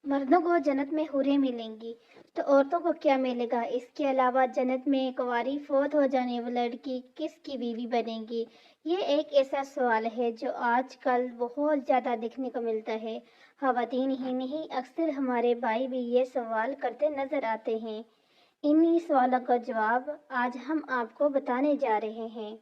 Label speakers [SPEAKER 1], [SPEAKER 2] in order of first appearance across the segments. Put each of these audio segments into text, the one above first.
[SPEAKER 1] مردوں کو جنت میں حوریں ملیں گی تو عورتوں کو کیا ملے گا؟ اس کے علاوہ جنت میں کنواری فوت ہو جانے والی لڑکی کس کی بیوی بنے گی؟ یہ ایک ایسا سوال ہے جو آج کل بہت زیادہ دیکھنے کو ملتا ہے۔ خواتین ہی نہیں، اکثر ہمارے بھائی بھی یہ سوال کرتے نظر آتے ہیں۔ انہی سوالوں کا جواب آج ہم آپ کو بتانے جا رہے ہیں۔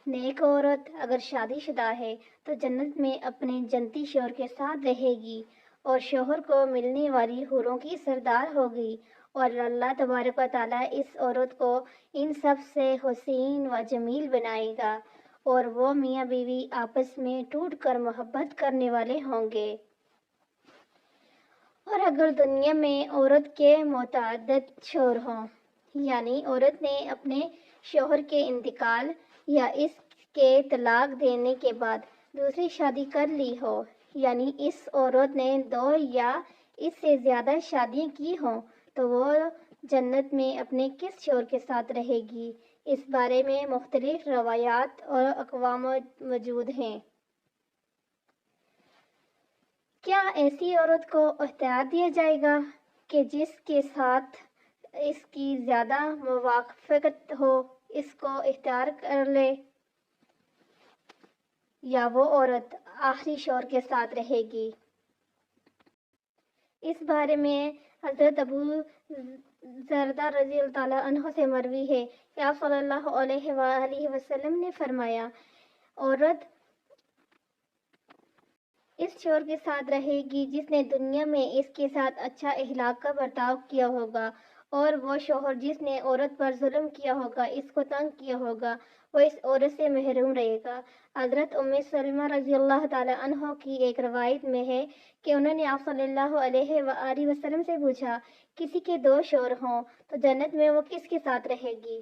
[SPEAKER 1] نیک عورت اگر شادی شدہ ہے تو جنت میں اپنے جنتی شوہر کے ساتھ رہے گی اور شوہر کو ملنے والی حوروں کی سردار ہوگی، اور اللہ تبارک و تعالیٰ اس عورت کو ان سب سے حسین و جمیل بنائے گا اور وہ میاں بیوی آپس میں ٹوٹ کر محبت کرنے والے ہوں گے۔ اور اگر دنیا میں عورت کے متعدد شوہر ہوں، یعنی عورت نے اپنے شوہر کے انتقال یا اس کے طلاق دینے کے بعد دوسری شادی کر لی ہو، یعنی اس عورت نے 2 یا اس سے زیادہ شادیاں کی ہوں، تو وہ جنت میں اپنے کس شوہر کے ساتھ رہے گی؟ اس بارے میں مختلف روایات اور اقوام موجود ہیں۔ کیا ایسی عورت کو اختیار دیا جائے گا کہ جس کے ساتھ اس کی زیادہ موافقت ہو اس کو اختیار کر لے، یا وہ عورت آخری شوہر کے ساتھ رہے گی؟ اس بارے میں حضرت ابو درداء رضی اللہ تعالیٰ عنہ سے مروی ہے کہ آپ صلی اللہ علیہ وآلہ وسلم نے فرمایا، عورت اس شوہر کے ساتھ رہے گی جس نے دنیا میں اس کے ساتھ اچھا اخلاق کا برتاؤ کیا ہوگا، اور وہ شوہر جس نے عورت پر ظلم کیا ہوگا، اس کو تنگ کیا ہوگا، وہ اس عورت سے محروم رہے گا۔ حضرت ام سلمہ رضی اللہ تعالی عنہ کی ایک روایت میں ہے کہ انہوں نے آپ صلی اللہ علیہ وآلہ وسلم سے پوچھا، کسی کے 2 شوہر ہوں تو جنت میں وہ کس کے ساتھ رہے گی؟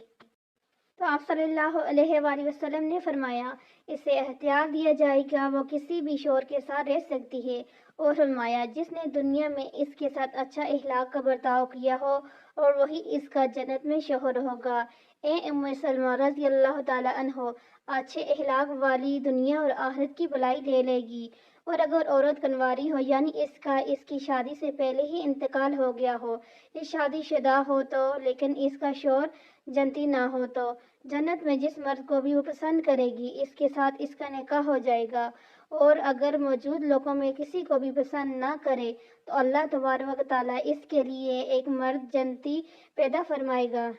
[SPEAKER 1] تو آپ صلی اللہ علیہ وآلہ وسلم نے فرمایا، اسے اختیار دیا جائے گا، وہ کسی بھی شوہر کے ساتھ رہ سکتی ہے، اور فرمایا جس نے دنیا میں اس کے ساتھ اچھا اخلاق کا برتاؤ کیا ہو اور وہی اس کا جنت میں شوہر ہوگا۔ اے ام سلمہ رضی اللہ تعالی عنہ، اچھے اخلاق والی دنیا اور آخرت کی بھلائی لے لے گی، اور اگر عورت کنواری ہو، یعنی اس کی شادی سے پہلے ہی انتقال ہو گیا ہو، یہ شادی شدہ ہو تو لیکن اس کا شوہر جنتی نہ ہو، تو جنت میں جس مرد کو بھی وہ پسند کرے گی اس کے ساتھ اس کا نکاح ہو جائے گا، اور اگر موجود لوگوں میں کسی کو بھی پسند نہ کرے تو اللہ تبارک و تعالیٰ اس کے لیے ایک مرد جنتی پیدا فرمائے گا۔